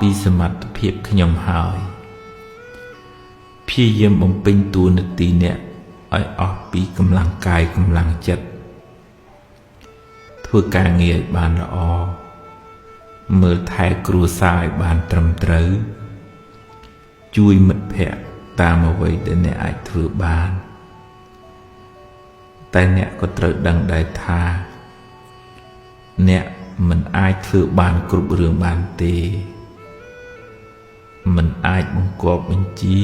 ពីសមត្ថភាពខ្ញុំហើយព្យាយាមបំពេញតួនាទីអ្នកឲ្យអស់ពីកម្លាំងកាយកម្លាំងចិត្តធ្វើការងារឲ្យបានល្អមើលថែគ្រួសារឲ្យបានត្រឹមត្រូវជួយមិត្តភ័ក្តិតាមអ្វីដែលអ្នកអាចធ្វើបានតែអ្នកក៏ត្រូវដឹងដែរថាអ្នកមិនអាចធ្វើបានគ្រប់រឿងបានទេមិនអាចបង្គាប់បញ្ជា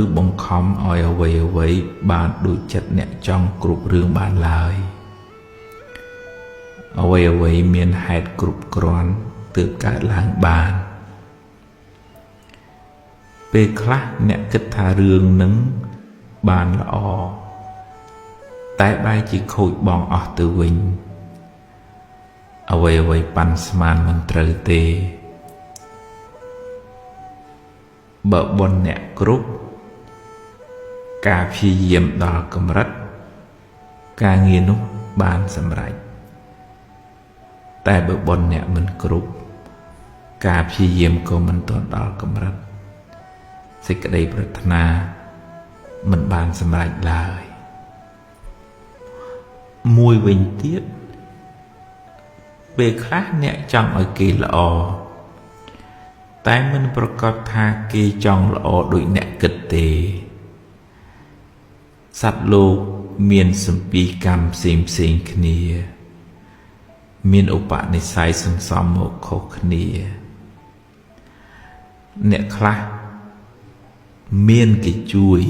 ឬបង្ខំឲ្យអ្វីបានដូចចិត្តអ្នកចង់គ្រប់រឿងបានឡើយអ្វីមានហេតុគ្រប់គ្រាន់ទើបកើតឡើងបានពេលខ្លះអ្នកគិតថារឿងនឹងបានល្អតែបែរជាខូចបងអស់ទៅវិញអ្វីប៉ាន់ស្មានមិនត្រូវទេបើបុណ្យអ្នកគ្រប់ការព្យាយាមដល់កម្រិតការងារនោះបានសម្រេចតែបើបុណ្យអ្នកមិនគ្រប់ការព្យាយាមក៏មិនទាន់ដល់កម្រិតសេចក្តីប្រាថ្នាមិនបានសម្រេចឡើយមួយវិញទៀតពេលខ្លះអ្នកចង់ឲ្យគេល្អតែមិនប្រកាសថាគេចង់ល្អដូចអ្នកគិតទេសត្វលោកមានសម្ពីកម្មផ្សេងគ្នាមានឧបនិស្ស័យសន្សំមកខុសគ្នាអ្នកខ្លះមានគេជួយ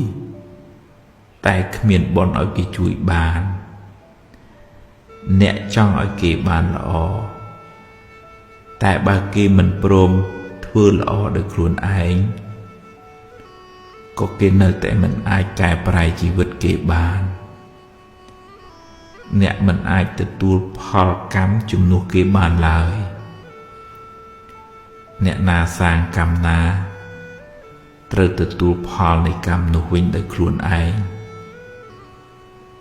តែគ្មានបុណ្យឲ្យគេជួយបានអ្នកចង់ឲ្យគេបានល្អតែបើគេមិនព្រមធ្វើល្អដោយខ្លួនឯងក៏គេនៅតែមិនអាចកែប្រែជីវិតគេបានអ្នកមិនអាចទទួលផលកម្មជំនួសគេបានឡើយអ្នកណាសាងកម្មណាត្រូវទទួលផលនៃកម្មនោះវិញដោយខ្លួនឯង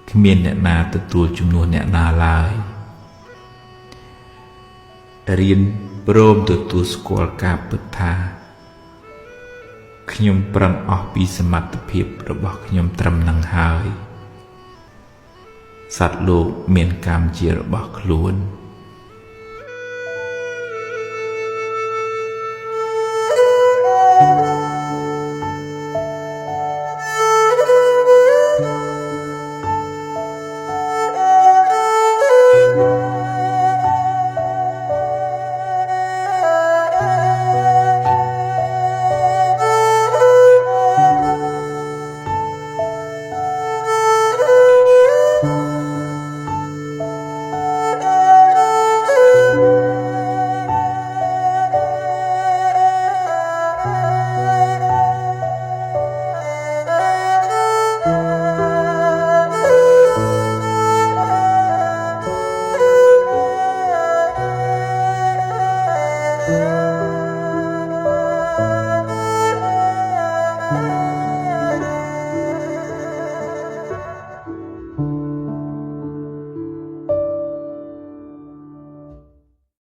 គ្មានអ្នកណាទទួលជំនួសអ្នកណាឡើយរៀនព្រមទទួលស្គាល់ការពិតថាខ្ញុំប្រឹងអស់ពីសមត្ថភាពរបស់ខ្ញុំត្រឹមនឹងហើយសត្វលោកមានកម្មជារបស់ខ្លួន